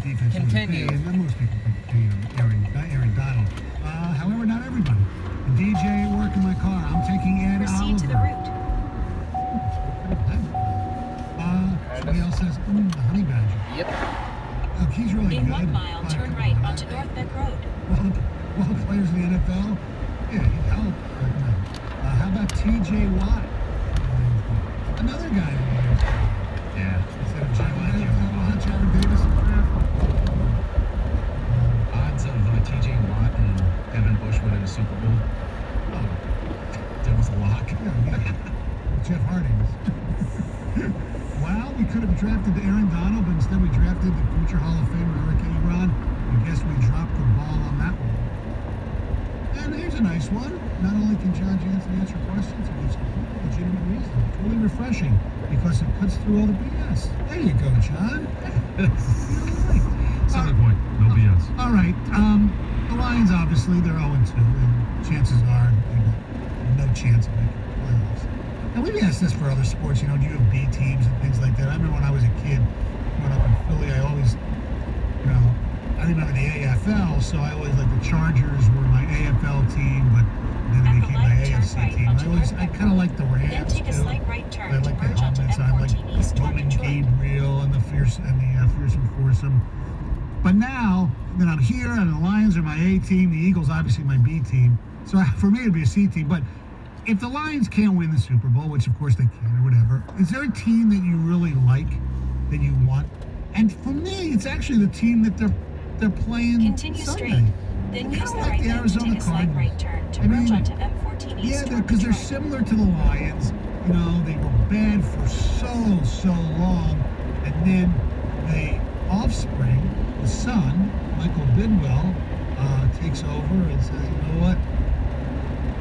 defense. Continue. Most people think, Aaron Donald. However, not everybody. The DJ at work in my car. I'm taking Ed Proceed to the route. Somebody else says, the honey badger. Yep. Look, he's really In good. 1 mile, turn right onto North Beck Road. Well, players in the NFL, yeah, he'd help. But no. How about T.J. Watt? Another guy. Yeah. Instead of Jared Davis. Odds of T.J. Watt and Devin Bush winning a Super Bowl. Oh, Devil's a lock. yeah. Jeff Harding. Well, we could have drafted Aaron Donald, but instead we drafted the future Hall of Famer Eric Ebron. I guess we dropped the ball on that one. And here's a nice one. Not only can John Jansen answer questions, he gives legitimate reason. Truly refreshing because it cuts through all the BS. There you go, John. Solid point. No BS. All right. The Lions, obviously, they're 0-2, and chances are they got no chance of making the playoffs. Now, we've asked this for other sports. Do you have B teams and things like that? I remember when I was a kid, growing up in Philly, I always, I remember the AFL, so I always, like, the Chargers were my AFL team, but then they became my AFC team. I kind of like the Rams, Then take a too. slight right turn I to like the merge onto helmets. I like M14 East toward Roman Detroit. Gabriel and the Fearsome Foursome. But now that I'm here and the Lions are my A team, the Eagles obviously my B team. So for me it'd be a C team. But if the Lions can't win the Super Bowl, which of course they can or whatever, is there a team that you really like that you want? And for me, it's actually the team that they're playing Continue Sunday. straight. Then I use the like right the lane to Arizona take a slight Cardinals. right turn to I merge mean, onto M14 East Yeah, toward because they're Detroit. similar to the Lions. They were bad for so long, and then the offspring, the son, Michael Bidwell, takes over and says, you know what?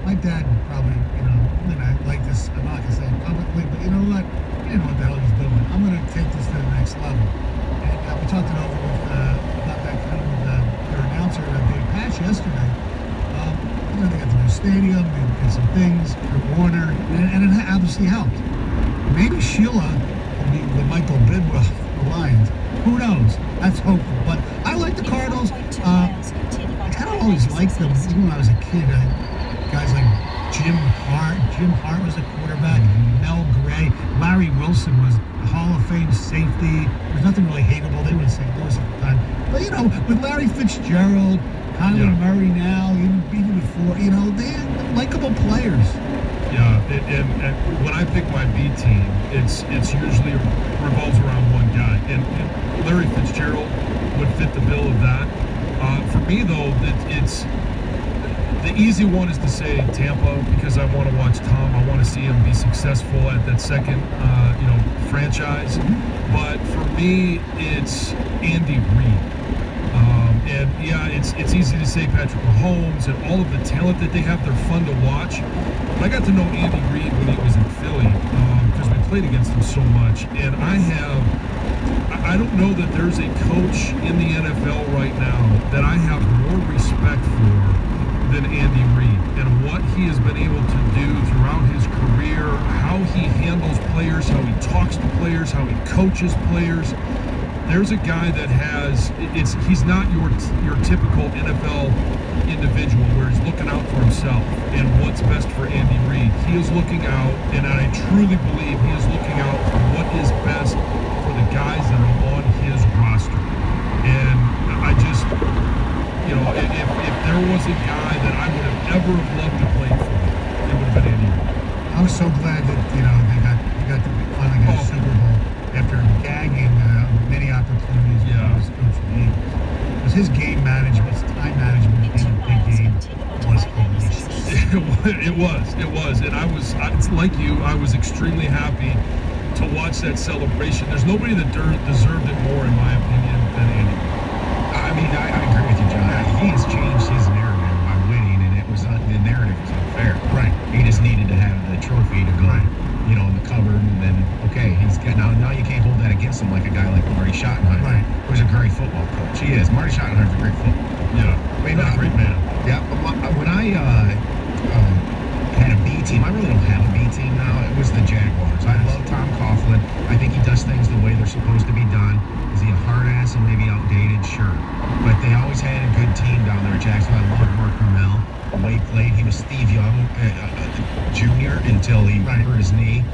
My dad probably, and I like this, I'm not going to say it publicly, but you know what? He didn't know what the hell he's doing. I'm going to take this to the next level. And we talked it over about that kind of with their announcer, Dave Patch, yesterday. They got the new stadium, they did some things, Kurt Warner, and it obviously helped. Maybe Sheila will be the Michael Bidwell of the Lions. Who knows? That's hopeful. But I like the Cardinals. I kind of always liked them, even when I was a kid. Guys like Jim Hart. Jim Hart was a quarterback. Mel Gray. Larry Wilson was a Hall of Fame safety. There's nothing really hateable. They were in St. Louis at the time. But, with Larry Fitzgerald, Kyler Murray now, even before, they're likable players. Yeah, and when I pick my B team, it's usually revolves around one guy, and Larry Fitzgerald would fit the bill of that. For me, though, it's the easy one is to say Tampa because I want to watch Tom. I want to see him be successful at that second, franchise. But for me, it's Andy Reid. And yeah, it's easy to say Patrick Mahomes and all of the talent that they have. They're fun to watch. But I got to know Andy Reid when he was in Philly because we played against him so much. And I don't know that there's a coach in the NFL right now that I have more respect for than Andy Reid and what he has been able to do throughout his career, how he handles players, how he talks to players, how he coaches players. There's a guy that he's not your typical NFL individual where he's looking out for himself and what's best for Andy Reid. He is looking out, and I truly believe he is looking out for what is best for the guys that are on his roster. And I just, if there was a guy that I would have ever loved to play for, it would have been Andy Reid. I was so glad that, they got to finally get a Super Bowl after gagging many opportunities when he was coaching the Eagles. Because his game management, his time management in a big game was hellacious. It was. And it's like you, I was extremely happy to watch that celebration. There's nobody that deserved it more, in my opinion, than Andy. I mean, I agree with you, John. He has changed his narrative by winning, and the narrative was unfair. Right. He just needed to have the trophy to go, in the cupboard, and then, okay, he's got, now you can't hold that against him like a guy like Marty Schottenheimer, who's a great football coach. He is. Marty Schottenheimer's a great football coach. Yeah. I mean, a great man. Yeah. When I had a B team, I really don't have a B team now. It was the Jaguars. I love Tom Coughlin. I think he does things the way they're supposed to be done. Is he a hard ass and maybe outdated? Jacksonville. I loved Mark Carmel. The way he played, he was Steve Young Jr. until he hurt his knee.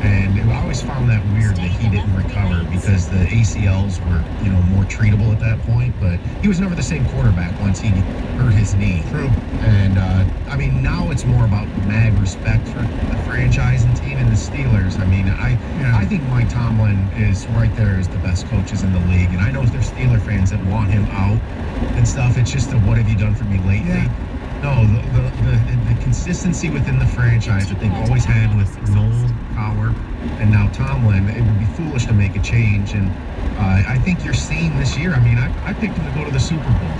And I always found that weird that he didn't recover because the ACLs were, more treatable at that point. But he was never the same quarterback once he hurt his knee. True. And, now it's more about mad respect for the franchise and team and the Steelers. I think Mike Tomlin is right there as the best coaches in the league. And I know there's Steeler fans that want him out and stuff. It's just what have you done for me lately? Yeah. No, the consistency within the franchise that they've always had with Noel, Cowher, and now Tomlin, it would be foolish to make a change. And I think you're seeing this year. I picked him to go to the Super Bowl,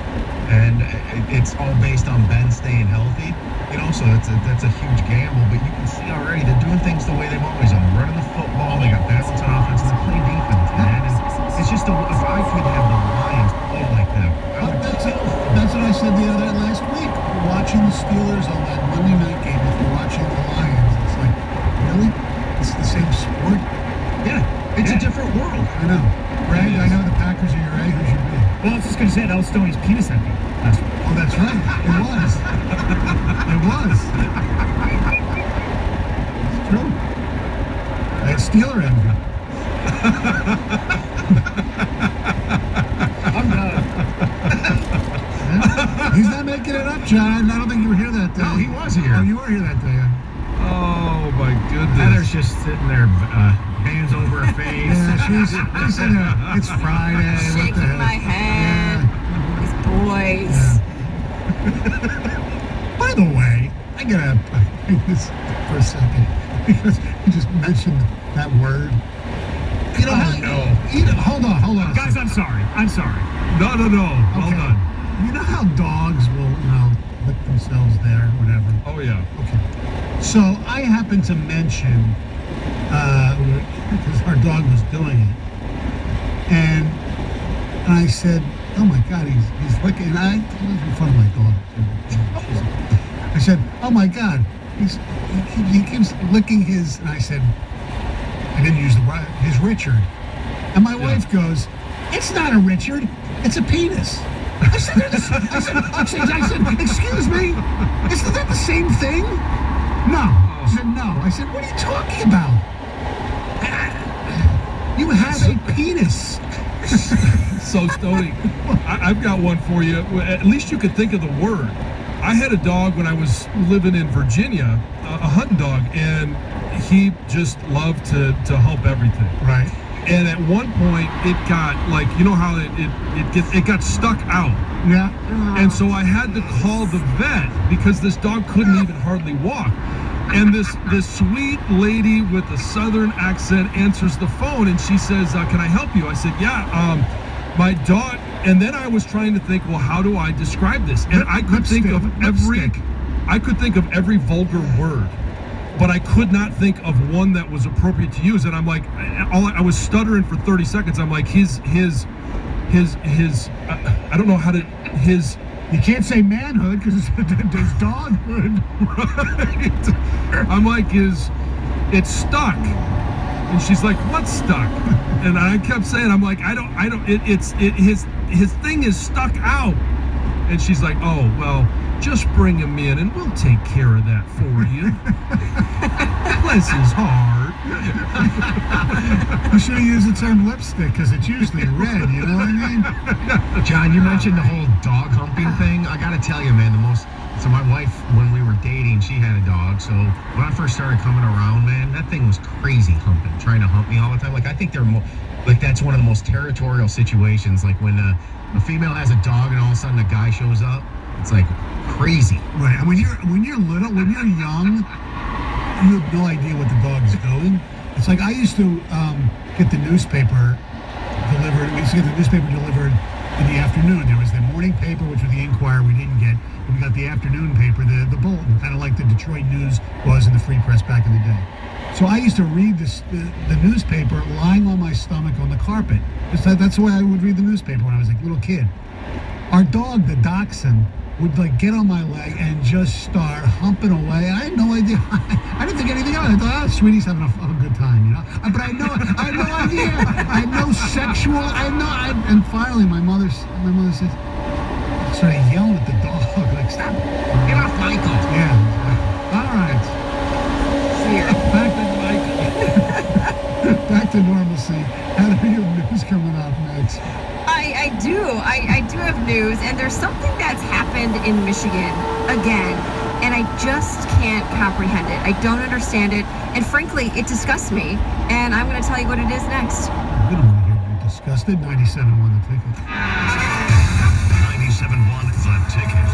and it's all based on Ben staying healthy. So that's a huge gamble. But you can see already they're doing things the way they've always done. They're running the football. They got balanced on offense. And they play defense, man. And it's just if I could have the Lions play like that, That's what I said last week. Watching the Steelers on that Monday night game after watching the Lions, it's like, really? It's the same sport? Yeah, it's a different world. I know. Greg, I know the Packers are your A. Who's your B? Well, I was just going to say that was Stoney's penis envy last week. Oh, that's right. It was. It was. It's true. I had Steeler envy. I'm done. He's not making it up, John. I don't think you were here that day. No, he was here. Oh, you were here that day. Oh my goodness. Heather's just sitting there, hands over her face. Yeah, she's in there. It's Friday. Shaking my head. These boys. Yeah. By the way, I gotta bring this for a second because you just mentioned that word. Hold on. Guys, I'm sorry. No. Well Okay. done. You know how dogs will, lick themselves there, whatever. Oh, yeah. Okay. So I happened to mention, because our dog was doing it, and I said, "Oh my God, he's licking." And I was in front of my dog. I said, "Oh my God, he keeps licking his." And I said, I didn't use his Richard. And my wife goes, "It's not a Richard, it's a penis." I said, "Excuse me, isn't that the same thing?" No. She said, "No." I said, "What are you talking about? You have a penis." So, Stoney, I've got one for you. At least you could think of the word. I had a dog when I was living in Virginia, a hunting dog, and he just loved to hump everything. Right. And at one point, it got how it got stuck out. Yeah. And so I had to call the vet because this dog couldn't even hardly walk. And this sweet lady with a southern accent answers the phone and she says, "Can I help you?" I said, "Yeah, my dog." And then I was trying to think, well, how do I describe this? And I could think of every vulgar word, but I could not think of one that was appropriate to use. And I'm like, I was stuttering for 30 seconds. I'm like, his I don't know how to, his. You can't say manhood because there's doghood. Right. I'm like, it's stuck. And she's like, "What's stuck?" And I kept saying, I'm like, his thing is stuck out. And she's like, "Oh, well, just bring him in and we'll take care of that for you." Bless his heart. You should have used the term lipstick because it's usually red, you know what I mean? John, you mentioned the whole dog humping thing. I gotta tell you, man, so my wife, when we were dating, she had a dog. So when I first started coming around, man, that thing was crazy humping, trying to hump me all the time. Like, I think that's one of the most territorial situations. Like when a female has a dog and all of a sudden a guy shows up, it's like crazy. Right. And when you're little, when you're young, you have no idea what the dog is doing. It's like I used to get the newspaper delivered. We used to get the newspaper delivered in the afternoon. There was the morning paper, which was the Inquirer, we didn't get. And we got the afternoon paper, the Bulletin, kind of like the Detroit News was in the Free Press back in the day. So I used to read the newspaper lying on my stomach on the carpet. That's the way I would read the newspaper when I was a little kid. Our dog, the Dachshund, would get on my leg and just start humping away. I had no idea. I didn't think anything of it. I thought, "Oh, sweety's having a good time, you know." But I had no idea. I had no sexual. And finally, my mother said, started yelling at the dog. Stop. Get off Michael. Yeah. All right. Back to Michael. Back to normalcy. Heather, you have news coming up next. I do have news, and there's something that's happened in Michigan again, and I just can't comprehend it. I don't understand it, and frankly, it disgusts me, and I'm going to tell you what it is next. We don't want to hear you disgusted. 97.1 The Ticket. 97.1 The Ticket.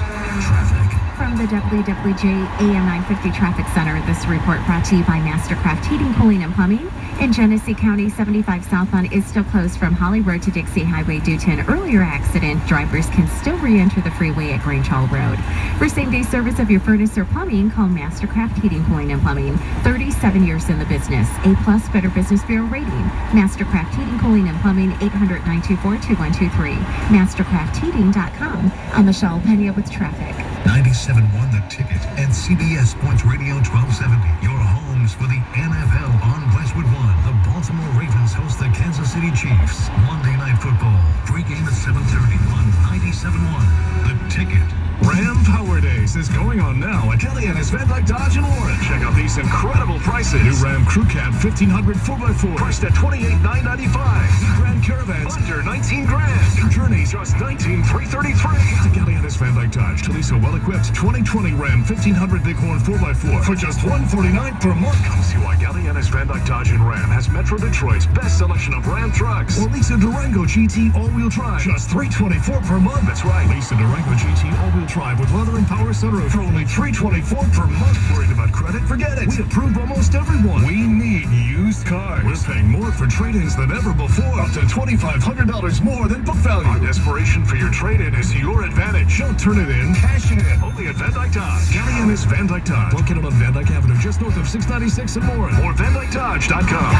Traffic. From the WWJ AM 950 Traffic Center, this report brought to you by Mastercraft Heating, Cooling, and Plumbing. In Genesee County, 75 southbound is still closed from Holly Road to Dixie Highway due to an earlier accident. Drivers can still re-enter the freeway at Grange Hall Road. For same-day service of your furnace or plumbing, call Mastercraft Heating, Cooling, and Plumbing. 37 years in the business. A+ Better Business Bureau rating. Mastercraft Heating, Cooling, and Plumbing, 800-924-2123. MastercraftHeating.com. I'm Michelle Pena with traffic. 97.1 The Ticket and CBS Sports Radio 1270. Your homes for the NFL on Westwood One. The Baltimore Ravens host the Kansas City Chiefs. Monday Night Football. Pre-game at 7:30 on 97.1 The Ticket. Ram Power Days is going on now at Kelly-Ennis Van Dyke Dodge in Warren. Check out these incredible prices. New Ram Crew Cab 1500 4x4 priced at $28,995. New Grand Caravans under $19,000. New Journeys just $19,333. To Kelly-Ennis Van Dyke Dodge to lease a well-equipped 2020 Ram 1500 Bighorn 4x4 for just $149 per month. Come see why Kelly-Ennis Van Dyke Dodge in Ram has Metro Detroit's best selection of Ram trucks. Or lease a Durango GT all-wheel drive, just $324 per month. That's right, lease a Durango GT all-wheel drive with leather and power sunroof for only $324 per month. Worried about credit? Forget it. We approve almost everyone. We need used cars. We're paying more for trade-ins than ever before. Up to $2,500 more than book value. Our desperation for your trade-in is your advantage. Don't turn it in. Cash it in. Only at Van Dyke Dodge. Kelly-Ennis Van Dyke Dodge. Located on Van Dyke Avenue, just north of 696 and more. Or VanDykeDodge.com.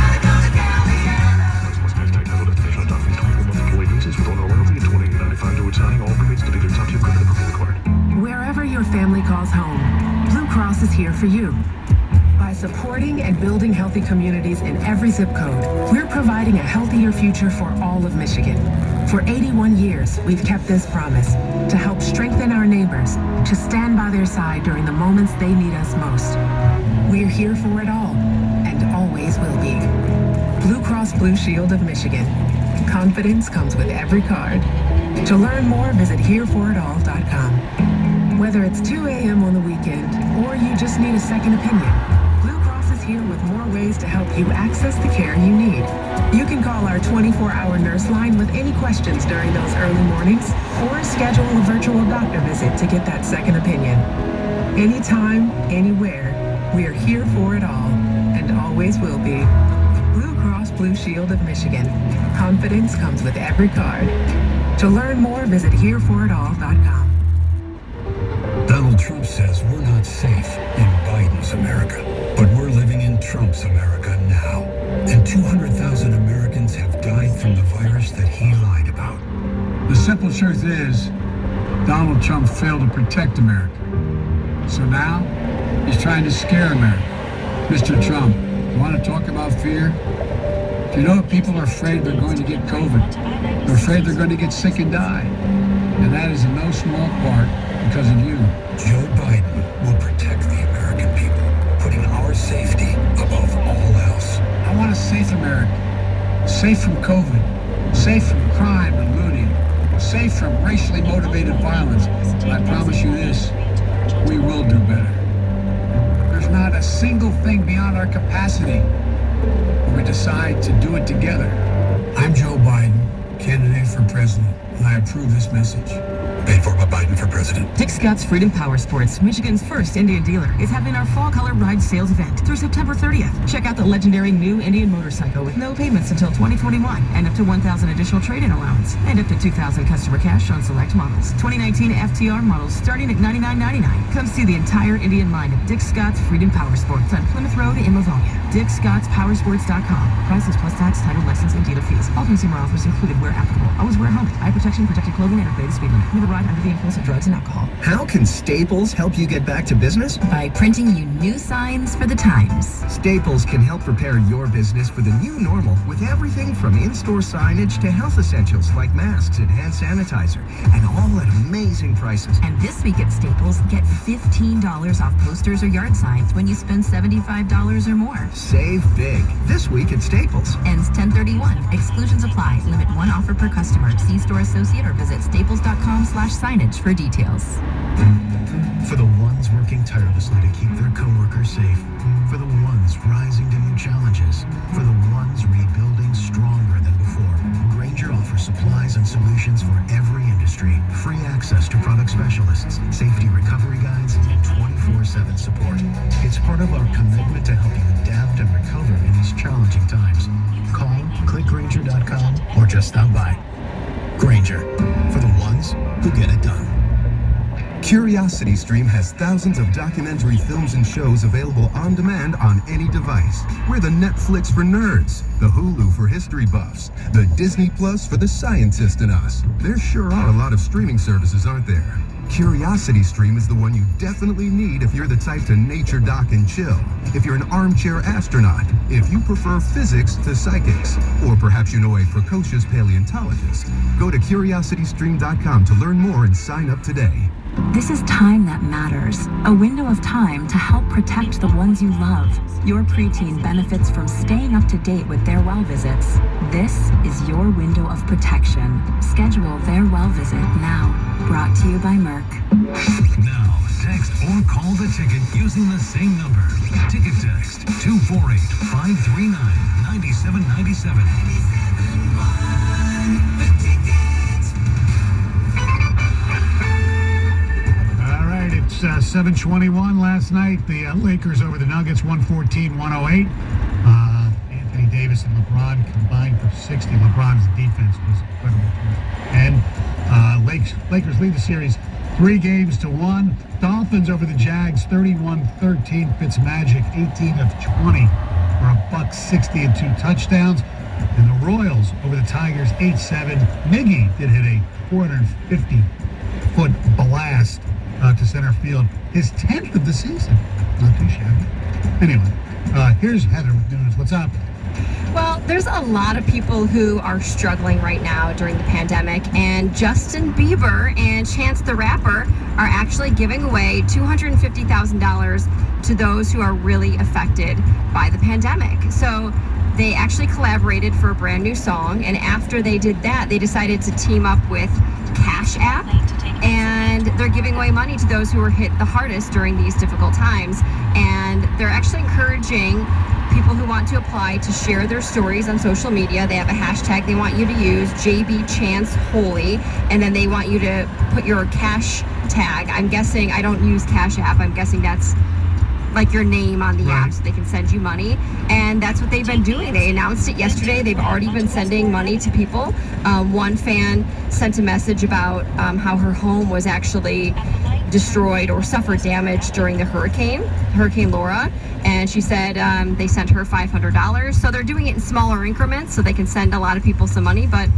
Wherever your family calls home, Blue Cross is here for you. By supporting and building healthy communities in every zip code, we're providing a healthier future for all of Michigan. For 81 years, we've kept this promise to help strengthen our neighbors, to stand by their side during the moments they need us most. We're here for it all, and always will be. Blue Cross Blue Shield of Michigan. Confidence comes with every card. To learn more, visit hereforitall.com. Whether it's 2 a.m. on the weekend or you just need a second opinion, Blue Cross is here with more ways to help you access the care you need. You can call our 24-hour nurse line with any questions during those early mornings or schedule a virtual doctor visit to get that second opinion. Anytime, anywhere, we're here for it all and always will be. Blue Cross Blue Shield of Michigan. Confidence comes with every card. To learn more, visit hereforitall.com. Donald Trump says we're not safe in Biden's America, but we're living in Trump's America now. And 200,000 Americans have died from the virus that he lied about. The simple truth is, Donald Trump failed to protect America. So now, he's trying to scare America. Mr. Trump, you want to talk about fear? Do you know that people are afraid they're going to get COVID? They're afraid they're going to get sick and die. And that is in no small part because of you. Joe Biden will protect the American people, putting our safety above all else. I want a safe America. Safe from COVID. Safe from crime and looting. Safe from racially motivated violence. I promise you this, we will do better. There's not a single thing beyond our capacity when we decide to do it together. I'm Joe Biden, candidate for president, and I approve this message. Paid for by Biden for president. Dick Scott's Freedom Power Sports, Michigan's first Indian dealer, is having our fall color ride sales event through September 30th. Check out the legendary new Indian motorcycle with no payments until 2021 and up to 1,000 additional trade-in allowance and up to 2,000 customer cash on select models. 2019 FTR models starting at $99.99. Come see the entire Indian line at Dick Scott's Freedom Power Sports on Plymouth Road in Livonia. DickScottsPowersports.com. Prices plus tax, title, license, and dealer fees. All consumer offers included where applicable. Always wear a helmet, eye protection, protected clothing, and obey the speed limit. With a prescribed under the influence of drugs and alcohol. How can Staples help you get back to business? By printing you new signs for the times. Staples can help prepare your business for the new normal with everything from in-store signage to health essentials like masks and hand sanitizer, and all at amazing prices. And this week at Staples, get $15 off posters or yard signs when you spend $75 or more. Save big this week at Staples. Ends 10/31. Exclusions apply. Limit one offer per customer. See store associate or visit staples.com/signage for details. For the ones working tirelessly to keep their coworkers safe. For the ones rising to new challenges. For the ones rebuilding stronger than before. Grainger offers supplies and solutions for every industry. Free access to product specialists, safety recovery guides, and 24/7 support. It's part of our commitment to help you adapt and recover in these challenging times. Call, click Grainger.com, or just stop by. Grainger, for the ones who get it done. CuriosityStream has thousands of documentary films and shows available on demand on any device. We're the Netflix for nerds, the Hulu for history buffs, the Disney Plus for the scientist in us. There sure are a lot of streaming services, aren't there? CuriosityStream is the one you definitely need if you're the type to nature dock and chill, if you're an armchair astronaut, if you prefer physics to psychics, or perhaps you know a precocious paleontologist. Go to curiositystream.com to learn more and sign up today. This is time that matters. A window of time to help protect the ones you love. Your preteen benefits from staying up to date with their well visits. This is your window of protection. Schedule their well visit now. Brought to you by Merck. Now, text or call the ticket using the same number. Ticket text 248-539-9797. It's 7:21 last night. The Lakers over the Nuggets, 114-108. Anthony Davis and LeBron combined for 60. LeBron's defense was incredible. And Lakers lead the series 3-1. Dolphins over the Jags, 31-13. Fitzmagic, 18 of 20 for $160 and 2 touchdowns. And the Royals over the Tigers, 8-7. Miggy did hit a 450-foot blast to center field, his 10th of the season. Not too shabby. Anyway, here's Heather with news. What's up? Well, there's a lot of people who are struggling right now during the pandemic, and Justin Bieber and Chance the Rapper are actually giving away $250,000 to those who are really affected by the pandemic. So they actually collaborated for a brand new song, and after they did that, they decided to team up with Cash App, and they're giving away money to those who were hit the hardest during these difficult times. And they're actually encouraging people who want to apply to share their stories on social media. They have a hashtag they want you to use, JBChanceHoly, and then they want you to put your cash tag. I'm guessing, I don't use Cash App, I'm guessing that's like your name on the app so they can send you money. And that's what they've been doing. They announced it yesterday. They've already been sending money to people. One fan sent a message about how her home was actually destroyed or suffered damage during the Hurricane Laura. And she said they sent her $500. So they're doing it in smaller increments so they can send a lot of people some money, but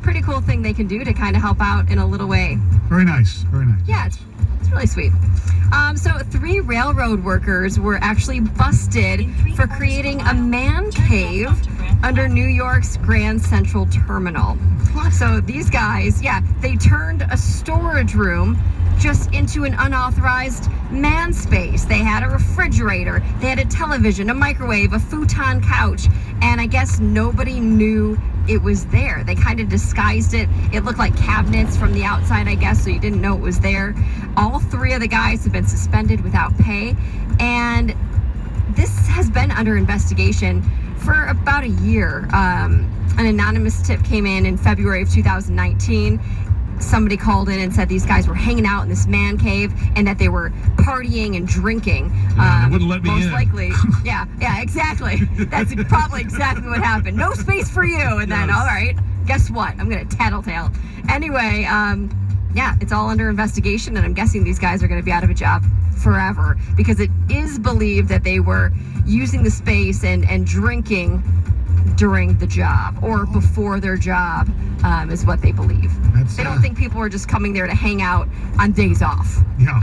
pretty cool thing they can do to kind of help out in a little way. Very nice, very nice. Yeah, it's really sweet. So 3 railroad workers were actually busted for creating a man cave under New York's Grand Central Terminal. So these guys, they turned a storage room just into an unauthorized man space. They had a refrigerator, they had a television, a microwave, a futon couch, and I guess nobody knew it was there. They kind of disguised it. It looked like cabinets from the outside, I guess, so you didn't know it was there. All 3 of the guys have been suspended without pay, and this has been under investigation for about a year. An anonymous tip came in February of 2019. Somebody called in and said these guys were hanging out in this man cave and that they were partying and drinking. They wouldn't let me most in. Likely. Yeah, exactly. That's probably exactly what happened. No space for you. And then, all right, guess what? I'm going to tattletale. Anyway, it's all under investigation, and I'm guessing these guys are going to be out of a job forever because it is believed that they were using the space and drinking during the job or before their job, is what they believe. They don't think people are just coming there to hang out on days off. Yeah,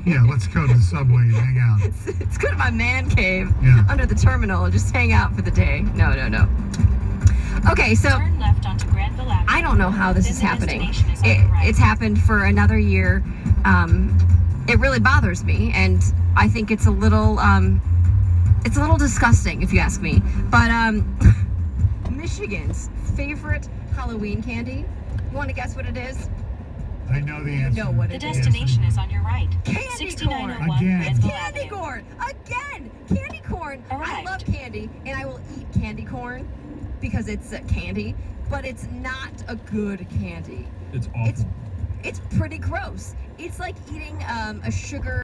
yeah. Let's go to the subway and hang out. Let's go to my man cave under the terminal and just hang out for the day. No. Okay, so turn left onto Granville Avenue. I don't know how this Then is the happening. destination is on your right. It's happened for another year. It really bothers me, and I think it's a little disgusting, if you ask me. But Michigan's favorite Halloween candy. You want to guess what it is? I know the answer. You know what The it is. destination is on your right. Candy 6901 corn. Again. Granville Candy Avenue. corn. Again. Candy corn. I Arrived. love candy, and I will eat candy corn because it's candy, but it's not a good candy. It's awful. It's pretty gross. It's like eating a sugar